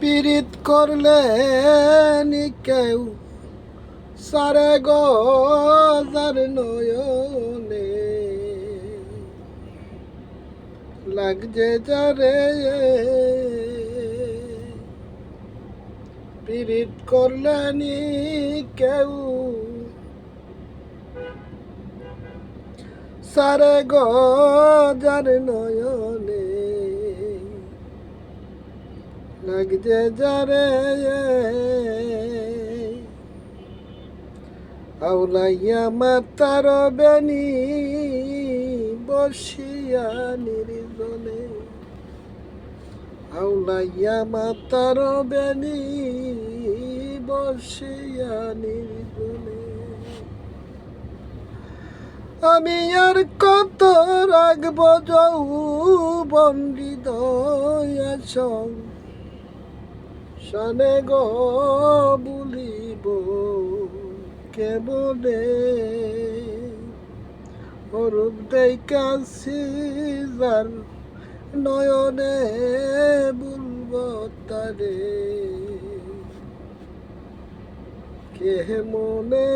পীড়িত করলে নি কেউ সারে গো যার নয়নে লাগছে যারে পীড়িত করলে নি কেউ সারে গো যার নয়নে লাগছে যারে আউলাইয়া মাতার বেনি বসিয়া নির্জনে আউলাইয়া মাতার বেনি বসিয়া নির্জনে আমি আর কত রাখব যৌবন হৃদয় শানে গো বলিব কেবলে অরূপ দেখাছি যার নয়নে বলব তারে কে মনে